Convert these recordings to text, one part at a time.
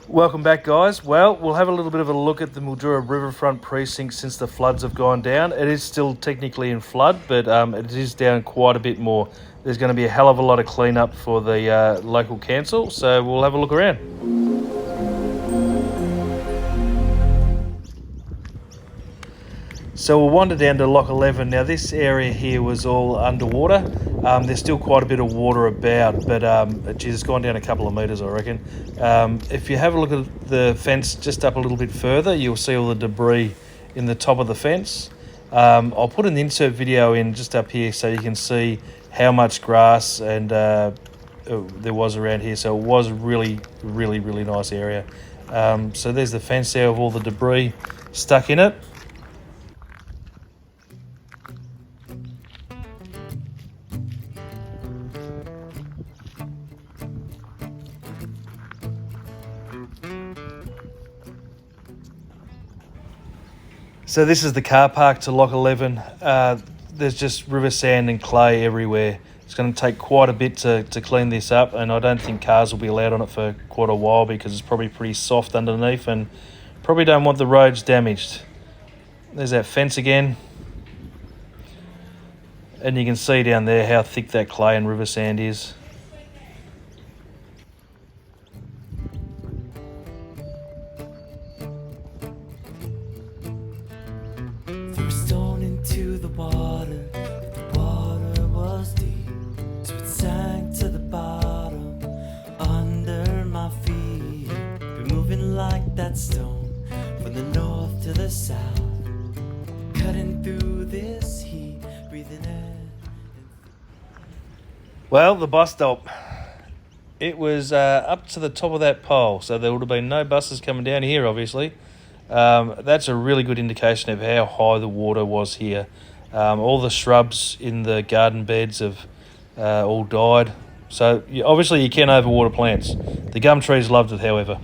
Welcome back, guys. Well, we'll have a little bit of a look at the Mildura riverfront precinct since the floods have gone down. It is still technically in flood, but it is down quite a bit more. There's going to be a hell of a lot of cleanup for the local council, so we'll have a look around. So we'll wander down to Lock 11. Now this area here was all underwater. There's still quite a bit of water about, but it's gone down a couple of metres, I reckon. If you have a look at the fence just up a little bit further, you'll see all the debris in the top of the fence. I'll put an insert video in just up here so you can see how much grass and there was around here. So it was a really nice area. So there's the fence there with all the debris stuck in it. So this is the car park to Lock 11. There's just river sand and clay everywhere. It's going to take quite a bit to clean this up, and I don't think cars will be allowed on it for quite a while because it's probably pretty soft underneath and probably don't want the roads damaged. There's that fence again. And you can see down there how thick that clay and river sand is. That stone from the north to the south, cutting through this heat, breathing in. Well, the bus stop, it was up to the top of that pole, so there would have been no buses coming down here, obviously. That's a really good indication of how high the water was here. All the shrubs in the garden beds have all died, so obviously you can't overwater plants. The gum trees loved it, however.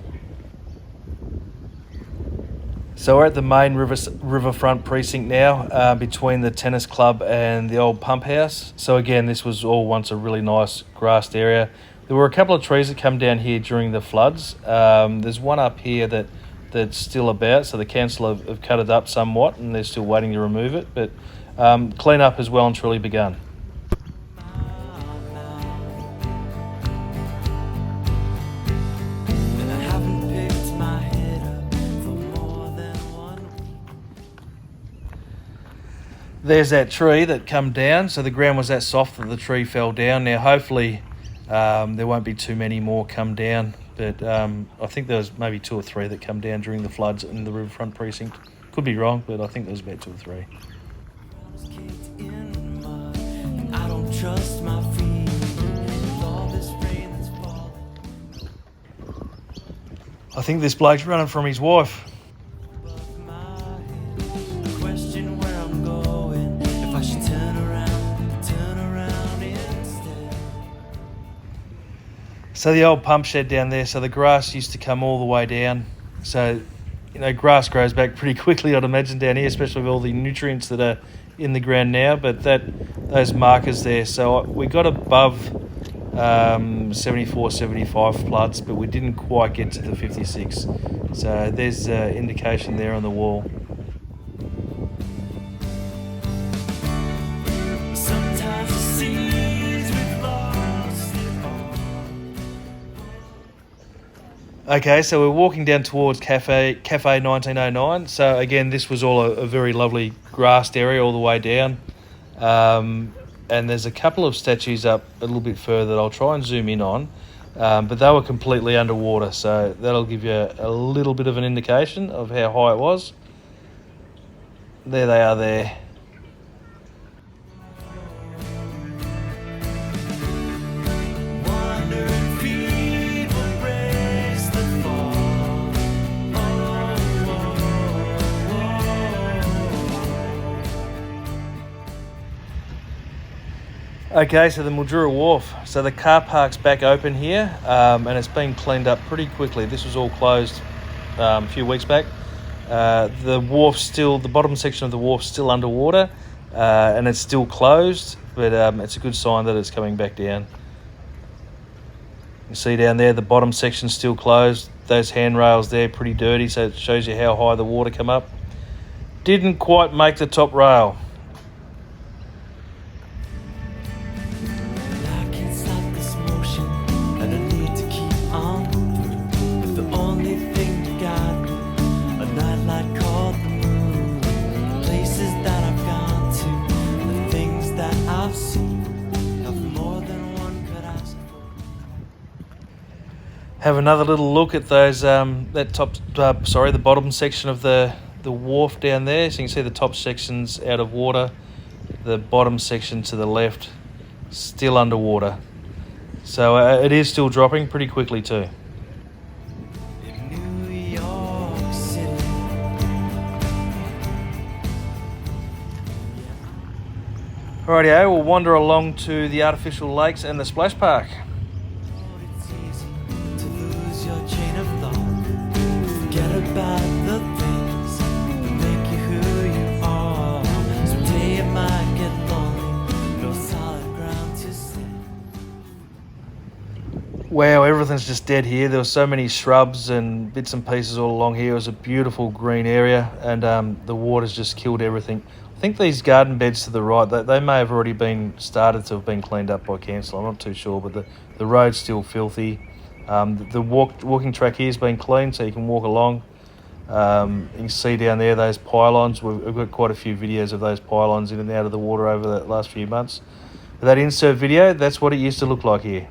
So we're at the main riverfront precinct now, between the tennis club and the old pump house. So again, this was all once a really nice grassed area. There were a couple of trees that come down here during the floods. There's one up here that's still about, so the council have cut it up somewhat and they're still waiting to remove it. But clean up has well and truly begun. There's that tree that come down, so the ground was that soft that the tree fell down. Now hopefully there won't be too many more come down, but I think there was maybe 2 or 3 that come down during the floods in the riverfront precinct. Could be wrong, but I think there was about 2 or 3. I don't trust my feet with all this rain that's falling. I think this bloke's running from his wife. So the old pump shed down there, so the grass used to come all the way down. So, grass grows back pretty quickly, I'd imagine, down here, especially with all the nutrients that are in the ground now. But those markers there, so we got above 74, 75 floods, but we didn't quite get to the 56. So there's indication there on the wall. Okay, so we're walking down towards Cafe 1909. So again, this was all a very lovely grassed area all the way down. And there's a couple of statues up a little bit further that I'll try and zoom in on. But they were completely underwater, so that'll give you a little bit of an indication of how high it was. There they are there. Okay, so the Mildura Wharf. So the car park's back open here, and it's been cleaned up pretty quickly. This was all closed a few weeks back. The bottom section of the wharf's still underwater, and it's still closed, but it's a good sign that it's coming back down. You see down there, the bottom section's still closed. those handrails there pretty dirty, so it shows you how high the water come up. Didn't quite make the top rail. I can't stop this motion, and I need to keep on through. If the only thing you got me, a nightlight called the moon, places that I've gone to, the things that I've seen, have more than one could ask for. Have another little look at those the bottom section of the wharf down there. So you can see the top section's out of water, the bottom section to the left still underwater. So it is still dropping pretty quickly too. In New York City. Rightio, we'll wander along to the artificial lakes and the splash park. It's easy to lose your chain of thought. Forget about the things that make you who you are. Someday it might get lonely, no solid ground to stand. Wow, everything's just dead here. There were so many shrubs and bits and pieces all along here. It was a beautiful green area, and the water's just killed everything. I think these garden beds to the right, they may have already been started to have been cleaned up by council. I'm not too sure, but the road's still filthy. The walking track here has been cleaned, so you can walk along. You can see down there those pylons. We've got quite a few videos of those pylons in and out of the water over the last few months. But that insert video, that's what it used to look like here.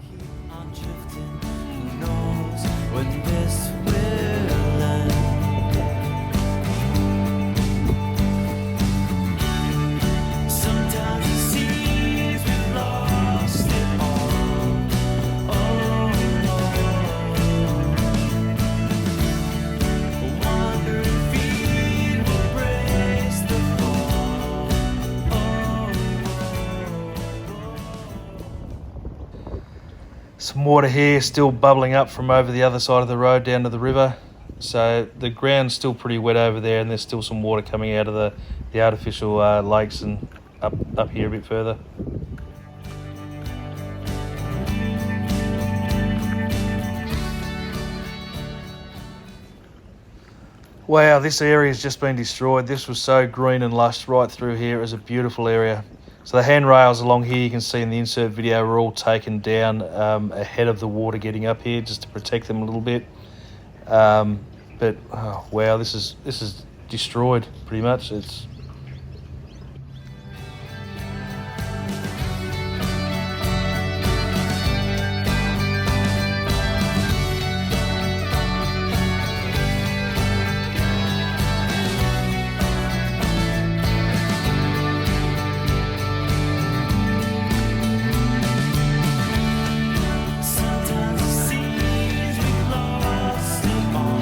Keep on drifting, who knows when this will end. Sometimes it seems we've lost it all. Wandering feet will brace the fall. Some water here still bubbling up from over the other side of the road down to the river. So the ground's still pretty wet over there, and there's still some water coming out of the artificial lakes and up here a bit further. Wow, this area's just been destroyed. This was so green and lush right through here. It was a beautiful area. So the handrails along here, you can see in the insert video, were all taken down ahead of the water getting up here, just to protect them a little bit. But oh, wow, this is destroyed pretty much. It's Sometimes it seems we've lost it all.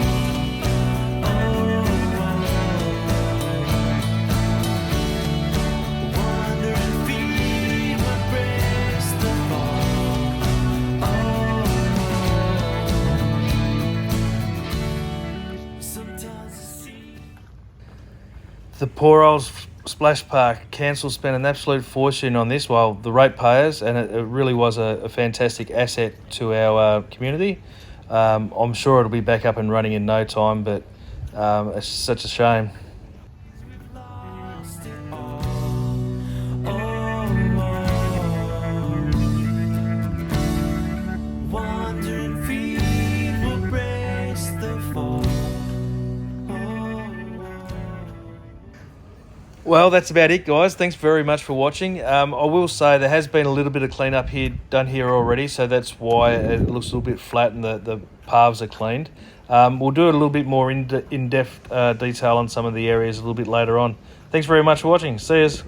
Wandering feet will brace the fall. Sometimes it seems. the poor old splash park. Council spent an absolute fortune on this, well, the ratepayers, and it really was a fantastic asset to our community. I'm sure it'll be back up and running in no time, but it's such a shame. We've lost it all. Wandering feet will brace the fall. Well, that's about it, guys. Thanks very much for watching. I will say there has been a little bit of cleanup here done here already, so that's why it looks a little bit flat and the paths are cleaned. We'll do a little bit more in-depth detail on some of the areas a little bit later on. Thanks very much for watching. See yous.